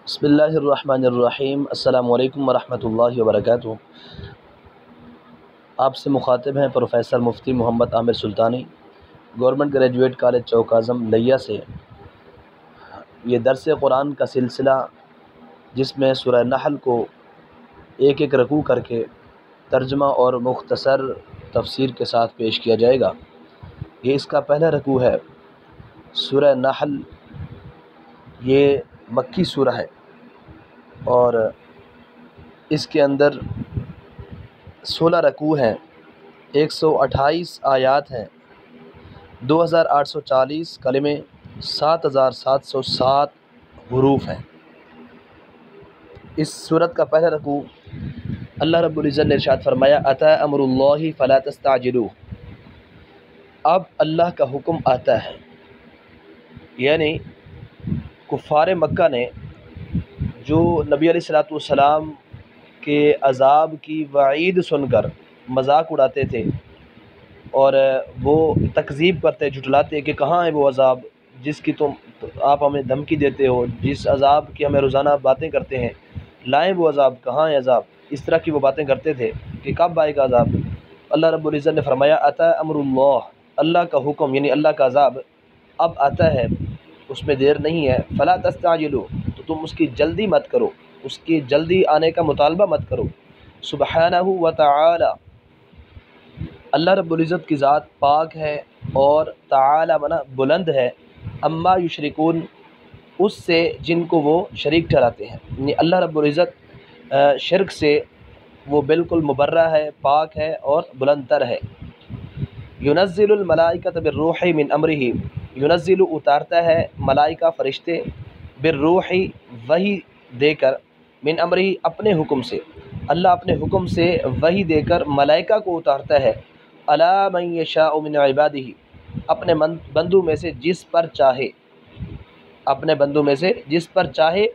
بسم اللہ الرحمن الرحیم۔ السلام علیکم ورحمۃ اللہ وبرکاتہ۔ آپ سے مخاطب ہیں پروفیسر مفتی محمد عامر سلطانی، گورنمنٹ گریجویٹ کالج چوک اعظم لیا سے۔ یہ درس قرآن کا سلسلہ جس میں سورہ نحل کو ایک ایک رکوع کر کے ترجمہ اور مختصر تفسیر کے ساتھ پیش کیا جائے گا۔ یہ اس کا پہلا رکوع ہے۔ سورہ نحل یہ مکی سورہ ہے اور اس کے اندر 16 رکوع ہیں، 128 آیات ہیں، 2840 کلمے، 7707 حروف ہیں۔ اس سورت کا پہلا رکوع اللہ رب العزت نے ارشاد فرمایا اتی امر اللہ فلا تستعجلوہ، اب اللہ کا حکم آتا ہے، یعنی کفار مکہ نے جو نبی علیہ الصلوۃ والسلام کے عذاب کی وعید سن کر مذاق اڑاتے تھے اور وہ تکذیب کرتے، جھٹلاتے کہ کہاں ہے وہ عذاب جس کی آپ ہمیں دھمکی دیتے ہو، جس عذاب کی ہمیں روزانہ باتیں کرتے ہیں، لائیں وہ عذاب، کہاں ہے عذاب، اس طرح کی وہ باتیں کرتے تھے کہ کب آئے گا عذاب۔ اللہ رب العزت نے فرمایا اتی امر اللہ، اللہ کا حکم یعنی اللہ کا عذاب اب آتا ہے، اس میں دیر نہیں ہے، فلا تستعجلوا، تو تم اس کی جلدی مت کرو، اس کی جلدی آنے کا مطالبہ مت کرو۔ سبحانہ و تعالی، اللہ رب العزت کی ذات پاک ہے اور تعالی منا بلند ہے، اما یشرکون، اس سے جن کو وہ شریک ٹھہراتے ہیں، یعنی اللہ رب العزت شرک سے وہ بالکل مبرہ ہے، پاک ہے اور بلند تر ہے۔ ینزل الملائکۃ بالروح من امرہ، ینزل اتارتا ہے ملائکہ فرشتے، بالروح وحی دے کر، من امرہ اپنے حکم سے، اللہ اپنے حکم سے وحی دے کر ملائکہ کو اتارتا ہے، الی من یشاء من عبادہ، اپنے بندوں میں سے جس پر چاہے، اپنے بندوں میں سے جس پر چاہے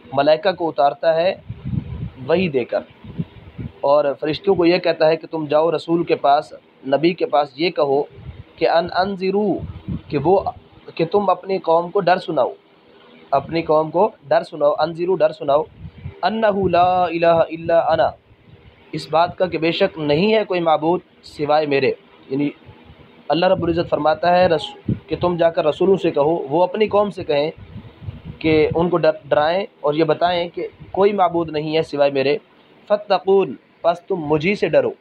ملائکہ کو اتارتا ہے وحی دے کر، اور فرشتوں کو یہ کہتا ہے کہ تم جاؤ رسول کے پاس، نبی کے پاس، یہ کہو کہ انذروا، کہ تم اپنی قوم کو ڈر سناؤ، اپنی قوم کو ڈر سناؤ، انذروا ڈر سناؤ، انہ لا الہ الا انا، اس بات کا کہ بے شک نہیں ہے کوئی معبود سوائے میرے، یعنی اللہ رب العزت فرماتا ہے کہ تم جا کر رسولوں سے کہو، وہ اپنی قوم سے کہیں کہ ان کو ڈرائیں اور یہ بتائیں کہ کوئی معبود نہیں ہے سوائے میرے، فاتقون، پس تم مجھی سے ڈرو،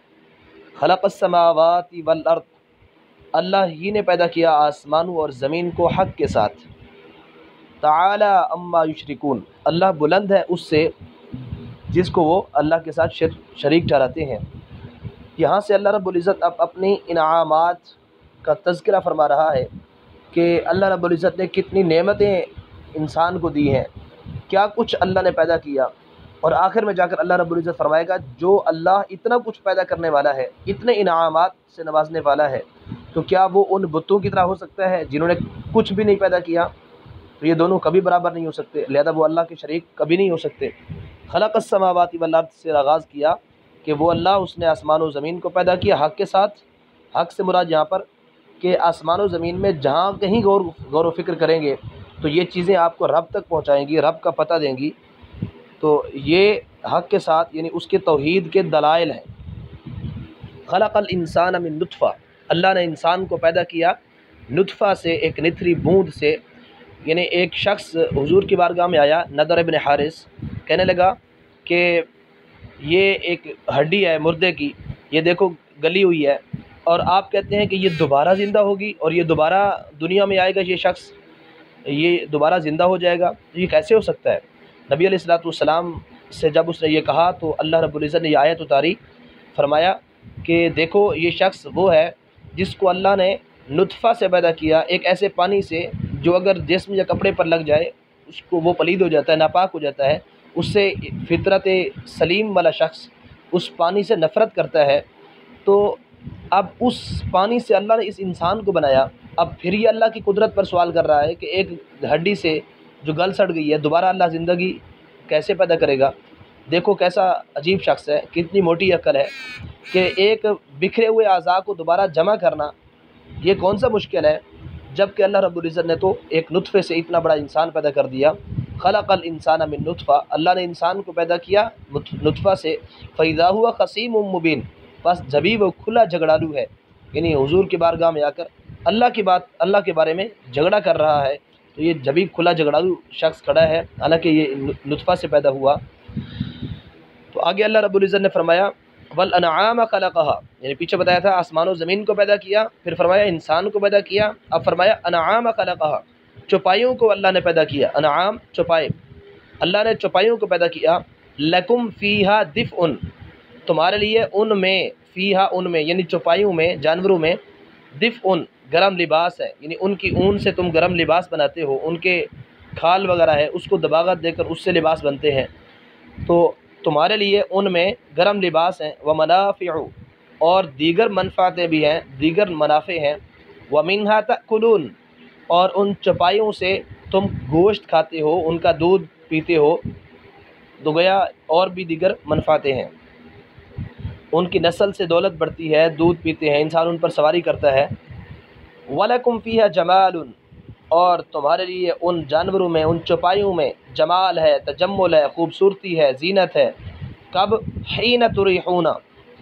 خلق السماوات والارض، اللہ ہی نے پیدا کیا آسمانوں اور زمین کو حق کے ساتھ، تعالی اما یشرکون، اللہ بلند ہے اس سے جس کو وہ اللہ کے ساتھ شریک ٹھہراتے ہیں۔ یہاں سے اللہ رب العزت اب اپنی انعامات کا تذکرہ فرما رہا ہے کہ اللہ رب العزت نے کتنی نعمتیں انسان کو دی ہیں، کیا کچھ اللہ نے پیدا کیا، اور آخر میں جا کر اللہ رب العزت فرمائے گا جو اللہ اتنا کچھ پیدا کرنے والا ہے، اتنے انعامات سے نوازنے والا ہے، تو کیا وہ ان بتوں کی طرح ہو سکتا ہے جنہوں نے کچھ بھی نہیں پیدا کیا؟ تو یہ دونوں کبھی برابر نہیں ہو سکتے، لہذا وہ اللہ کے شریک کبھی نہیں ہو سکتے۔ خلق السماوات والارض سے آغاز کیا کہ وہ اللہ، اس نے آسمان و زمین کو پیدا کیا حق کے ساتھ، حق سے مراد یہاں پر کہ آسمان و زمین میں جہاں کہیں غور و فکر کریں گے تو یہ چیزیں آپ کو رب تک پہنچائیں گی، رب کا پتہ دیں گی، تو یہ حق کے ساتھ یعنی اس کے توحید کے دلائل ہیں۔ خلق الانسان من نطفہ، اللہ نے انسان کو پیدا کیا نطفہ سے، ایک نتھری بوند سے، یعنی ایک شخص حضور کی بارگاہ میں آیا، نضر ابن حارث، کہنے لگا کہ یہ ایک ہڈی ہے مردے کی، یہ دیکھو گلی ہوئی ہے، اور آپ کہتے ہیں کہ یہ دوبارہ زندہ ہوگی اور یہ دوبارہ دنیا میں آئے گا، یہ شخص یہ دوبارہ زندہ ہو جائے گا، یہ کیسے ہو سکتا ہے؟ نبی علیہ الصلوۃ والسلام سے جب اس نے یہ کہا تو اللہ رب العزت نے یہ آیت اتاری، فرمایا کہ دیکھو یہ شخص وہ ہے جس کو اللہ نے نطفہ سے پیدا کیا، ایک ایسے پانی سے جو اگر جسم یا کپڑے پر لگ جائے اس کو وہ پلید ہو جاتا ہے، ناپاک ہو جاتا ہے، اس سے فطرت سلیم والا شخص اس پانی سے نفرت کرتا ہے، تو اب اس پانی سے اللہ نے اس انسان کو بنایا، اب پھر یہ اللہ کی قدرت پر سوال کر رہا ہے کہ ایک ہڈی سے جو گل سڑ گئی ہے دوبارہ اللہ زندگی کیسے پیدا کرے گا؟ دیکھو کیسا عجیب شخص ہے، کتنی موٹی عقل ہے کہ ایک بکھرے ہوئے اعضاء کو دوبارہ جمع کرنا یہ کون سا مشکل ہے، جب کہ اللہ رب العزت نے تو ایک نطفے سے اتنا بڑا انسان پیدا کر دیا۔ خلق الانسان من نطفہ، اللہ نے انسان کو پیدا کیا نطفہ سے، فاذا هو خصیم مبین، بس جبھی وہ کھلا جھگڑالو ہے، یعنی حضور کی بارگاہ میں آ کر اللہ کے بارے میں جھگڑا کر رہا ہے، تو یہ جبھی کھلا جھگڑالو شخص کھڑا ہے، حالانکہ یہ نطفہ سے پیدا ہوا۔ تو آگے اللہ رب العزت نے فرمایا والانعام خلقها، یعنی پیچھے بتایا تھا آسمان و زمین کو پیدا کیا، پھر فرمایا انسان کو پیدا کیا، اب فرمایا انعام خلقها، چوپائیوں کو اللہ نے پیدا کیا، انعام چوپائے، اللہ نے چوپائیوں کو پیدا کیا، لکم فیہا دفء، تمہارے لیے ان میں، فیہا ان میں یعنی چوپائیوں میں، جانوروں میں، دفء گرم لباس ہے، یعنی ان کی اون سے تم گرم لباس بناتے ہو، ان کے کھال وغیرہ ہے اس کو دباغت دے کر اس سے لباس بنتے ہیں، تو تمہارے لیے ان میں گرم لباس ہیں، ومنافع، اور دیگر منفعتیں بھی ہیں، دیگر منافع ہیں، ومنہا تأکلون، اور ان چوپائیوں سے تم گوشت کھاتے ہو، ان کا دودھ پیتے ہو، تو گویا اور بھی دیگر منفعتیں ہیں، ان کی نسل سے دولت بڑھتی ہے، دودھ پیتے ہیں، انسان ان پر سواری کرتا ہے، وَلَكُمْ فِيهَا جَمَالٌ، اور تمہارے لیے ان جانوروں میں، ان چوپائیوں میں جمال ہے، تجمل ہے، خوبصورتی ہے، زینت ہے، کب؟ حین تریحون،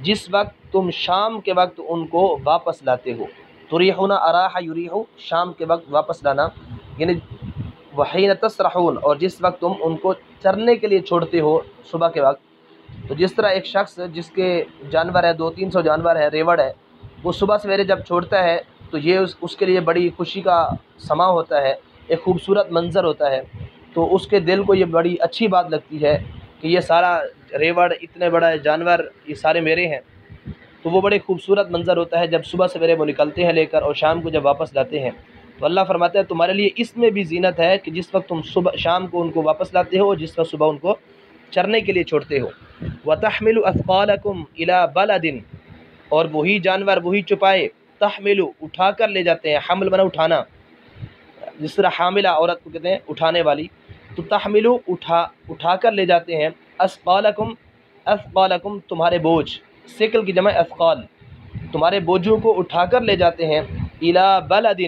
جس وقت تم شام کے وقت ان کو واپس لاتے ہو، تریحون اراح یریح، شام کے وقت واپس لانا، یعنی وحین تسرحون، اور جس وقت تم ان کو چرنے کے لیے چھوڑتے ہو صبح کے وقت، تو جس طرح ایک شخص جس کے جانور ہے 200-300 جانور ہے، ریوڑ ہے، وہ صبح سویرے جب چھوڑتا ہے تو یہ اس کے لیے بڑی خوشی کا سماں ہوتا ہے، ایک خوبصورت منظر ہوتا ہے، تو اس کے دل کو یہ بڑی اچھی بات لگتی ہے کہ یہ سارا ریوڑ، اتنے بڑا جانور، یہ سارے میرے ہیں، تو وہ بڑے خوبصورت منظر ہوتا ہے جب صبح سویرے وہ نکلتے ہیں لے کر، اور شام کو جب واپس لاتے ہیں، تو اللہ فرماتا ہے تمہارے لیے اس میں بھی زینت ہے کہ جس وقت تم شام کو ان کو واپس لاتے ہو، جس وقت صبح ان کو چرنے کے لیے چھوڑتے ہو، وَتَحْمِلُ أَثْقَالَكُمْ إِلَى بَلَدٍ، اور وہی جانور، وہی چوپائے، تحمل، اٹھا کر لے جاتے ہیں، حمل بنا اٹھانا، جس طرح حاملہ عورت کو کہتے ہیں اٹھانے والی، تو تحمل اٹھا کر لے جاتے ہیں، اثقالکم، اثقالکم تمہارے بوجھ، ثقل کی جمع اثقال، تمہارے بوجھوں کو اٹھا کر لے جاتے ہیں، الی بلد،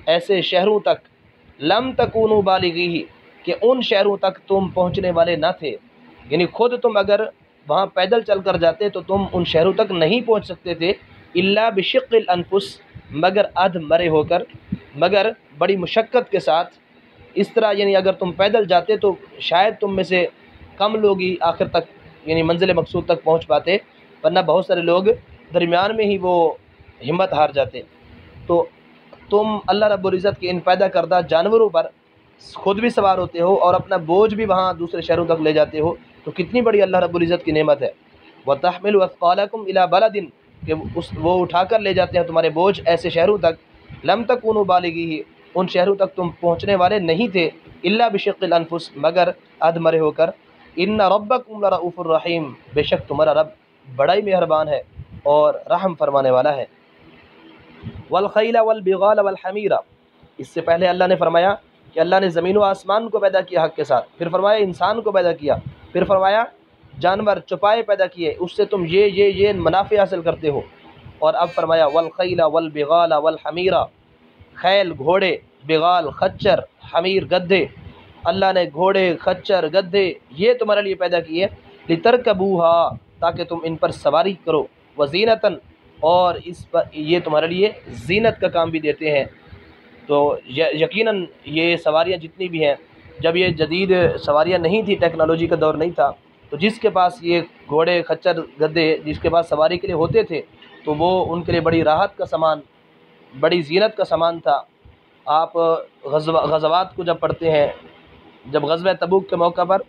ایسے شہروں تک، لم تکونوا بالغیہ، کہ ان شہروں تک تم پہنچنے والے نہ تھے، یعنی خود تم اگر وہاں پیدل چل کر جاتے تو تم ان شہروں تک نہیں پہنچ سکتے تھے، الا بشق الانفس، مگر ادھ مرے ہو کر، مگر بڑی مشقت کے ساتھ، اس طرح یعنی اگر تم پیدل جاتے تو شاید تم میں سے کم لوگ ہی آخر تک یعنی منزل مقصود تک پہنچ پاتے، ورنہ بہت سارے لوگ درمیان میں ہی وہ ہمت ہار جاتے، تو تم اللہ رب العزت کے ان پیدا کردہ جانوروں پر خود بھی سوار ہوتے ہو اور اپنا بوجھ بھی وہاں دوسرے شہروں تک لے جاتے ہو، تو کتنی بڑی اللہ رب العزت کی نعمت ہے۔ وَتَحْمِلُ أَثْقَالَكُمْ إِلَى بَلَدٍ، کہ وہ اٹھا کر لے جاتے ہیں تمہارے بوجھ ایسے شہروں تک، لم تکونوا بالغیہ، ان شہروں تک تم پہنچنے والے نہیں تھے، الا بشق الانفس، مگر ادھ مرے ہو کر، ان ربکم لرؤوف الرحیم، بے شک تمہارا رب بڑا ہی مہربان ہے اور رحم فرمانے والا ہے۔ والخیل والبغال والحمیر، اس سے پہلے اللہ نے فرمایا کہ اللہ نے زمین و آسمان کو پیدا کیا حق کے ساتھ، پھر فرمایا انسان کو پیدا کیا، پھر فرمایا جانور چوپائے پیدا کیے، اس سے تم یہ منافع حاصل کرتے ہو، اور اب فرمایا والخیل والبغال والحمیر، خیل گھوڑے، بغال خچر، حمیر گدھے، اللہ نے گھوڑے، خچر، گدھے یہ تمہارے لیے پیدا کیے، لترکبوها، تاکہ تم ان پر سواری کرو، وزینتاً، اور اس پر یہ تمہارے لیے زینت کا کام بھی دیتے ہیں۔ تو یقیناً یہ سواریاں جتنی بھی ہیں، جب یہ جدید سواریاں نہیں تھی، ٹیکنالوجی کا دور نہیں تھا، تو جس کے پاس یہ گھوڑے، خچر، گدھے جس کے پاس سواری کے لیے ہوتے تھے تو وہ ان کے لیے بڑی راحت کا سامان، بڑی زینت کا سامان تھا۔ آپ غزوات کو جب پڑھتے ہیں، جب غزوہ تبوک کے موقع پر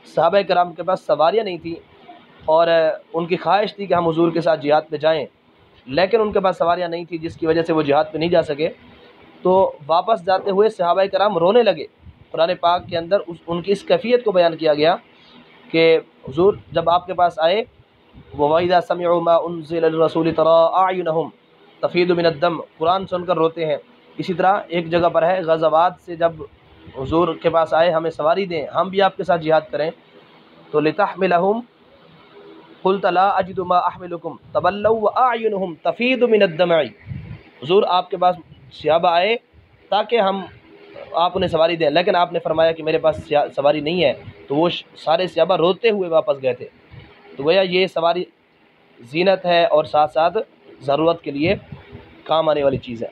صحابہ کرام کے پاس سواریاں نہیں تھیں اور ان کی خواہش تھی کہ ہم حضور کے ساتھ جہاد پہ جائیں، لیکن ان کے پاس سواریاں نہیں تھیں جس کی وجہ سے وہ جہاد پہ نہیں جا سکے، تو واپس جاتے ہوئے صحابہ کرام رونے لگے۔ قرآن پاک کے اندر ان کی اس کیفیت کو بیان کیا گیا کہ حضور جب آپ کے پاس آئے، وَإِذَا سَمِعُوا مَا أُنزِلَ لِلرَّسُولِ تَرَىٰ أَعْيُنَهُمْ تَفِيضُ مِنَ الدَّمْعِ، قرآن سن کر روتے ہیں۔ اسی طرح ایک جگہ پر ہے غزوات سے جب حضور کے پاس آئے ہمیں سواری دیں، ہم بھی آپ کے ساتھ جہاد کریں، تو لِتَحْمِلَهُمْ قُلْتَ لَا أَجِدُ مَا أَحْمِلُكُمْ تَوَلَّوْا وَأَعْيُنُهُمْ تَفِيضُ مِنَ الدَّمْعِ، حضور آپ کے پاس صحابہ آئے تاکہ ہم آپ انہیں سواری دیں، لیکن آپ نے فرمایا کہ میرے پاس سواری نہیں ہے، تو وہ سارے صحابہ روتے ہوئے واپس گئے تھے۔ تو گویا یہ سواری زینت ہے اور ساتھ ساتھ ضرورت کے لیے کام آنے والی چیز ہے۔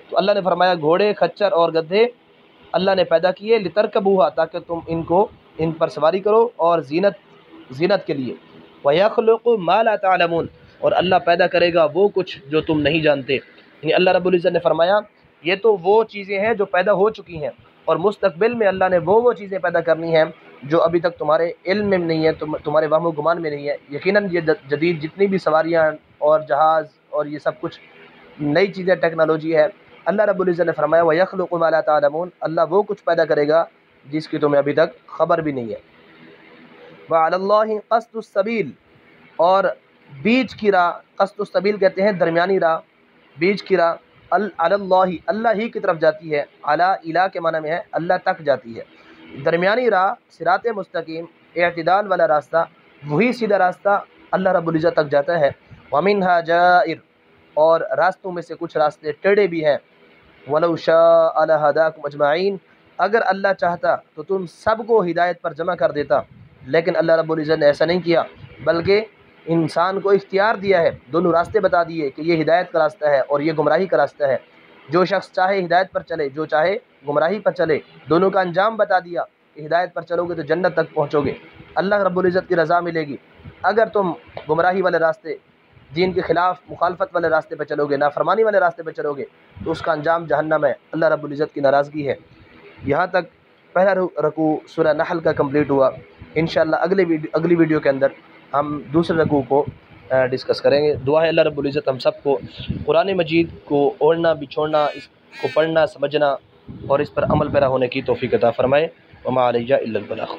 تو اللہ نے فرمایا گھوڑے، خچر اور گدھے اللہ نے پیدا کیے لترکبوہا، تاکہ تم ان پر سواری کرو، اور زینت کے لیے۔ وَيَخْلُقُ مَا لَا تَعْلَمُونَ، اور اللہ پیدا کرے گا وہ کچھ جو تم نہیں جانتے۔ یعنی اللہ رب العزت نے فرمایا یہ تو وہ چیزیں ہیں جو پیدا ہو چکی ہیں، اور مستقبل میں اللہ نے وہ چیزیں پیدا کرنی ہیں جو ابھی تک تمہارے علم میں نہیں ہے، تمہارے وہم و گمان میں نہیں ہے۔ یقیناً یہ جدید جتنی بھی سواریاں اور جہاز اور یہ سب کچھ نئی چیزیں، ٹیکنالوجی ہے، اللہ رب العزت نے فرمایا وَيَخْلُقُ مَا لَا تَعْلَمُونَ، اللہ وہ کچھ پیدا کرے گا جس کی تمہیں ابھی تک خبر بھی نہیں ہے۔ وَعَلَى اللَّهِ قَصْدُ السَّبِيلِ، اور بیچ کی راہ، قصد السبیل کہتے ہیں درمیانی راہ، بیچ کی راہ، علی اللہ، اللہ ہی کی طرف جاتی ہے، علی الہ کے معنی میں ہے اللہ تک جاتی ہے۔ درمیانی راہ، صراط مستقیم، اعتدال والا راستہ، وہی سیدھا راستہ اللہ رب العزت تک جاتا ہے۔ وَمِنْهَا جَائِرٌ، اور راستوں میں سے کچھ راستے ٹیڑھے بھی ہیں۔ وَلَوْ شَاءَ لَهَدَاكُمْ أَجْمَعِينَ، اگر اللہ چاہتا تو تم سب کو ہدایت پر جمع کر دیتا، لیکن اللہ رب العزت نے ایسا نہیں کیا، بلکہ انسان کو اختیار دیا ہے، دونوں راستے بتا دیے کہ یہ ہدایت کا راستہ ہے اور یہ گمراہی کا راستہ ہے۔ جو شخص چاہے ہدایت پر چلے، جو چاہے گمراہی پر چلے، دونوں کا انجام بتا دیا کہ ہدایت پر چلو گے تو جنت تک پہنچو گے، اللہ رب العزت کی رضا ملے گی۔ اگر تم گمراہی والے راستے، دین کے خلاف مخالفت والے راستے پہ چلو گے، نافرمانی والے راستے پہ چلو گے، تو اس کا انجام جہنم ہے، اللہ رب العزت کی ناراضگی ہے۔ یہاں تک پہلا رکوع سورہ نحل کا کمپلیٹ ہوا۔ انشاءاللہ اگلی ویڈیو کے اندر ہم دوسرے رکوع کو ڈسکس کریں گے۔ دعا ہے اللہ رب العزت ہم سب کو قرآن مجید کو اوڑھنا، بچھوڑنا، اس کو پڑھنا، سمجھنا اور اس پر عمل پیرا ہونے کی توفیق عطا فرمائے۔ وما علیہ الا البلاغ۔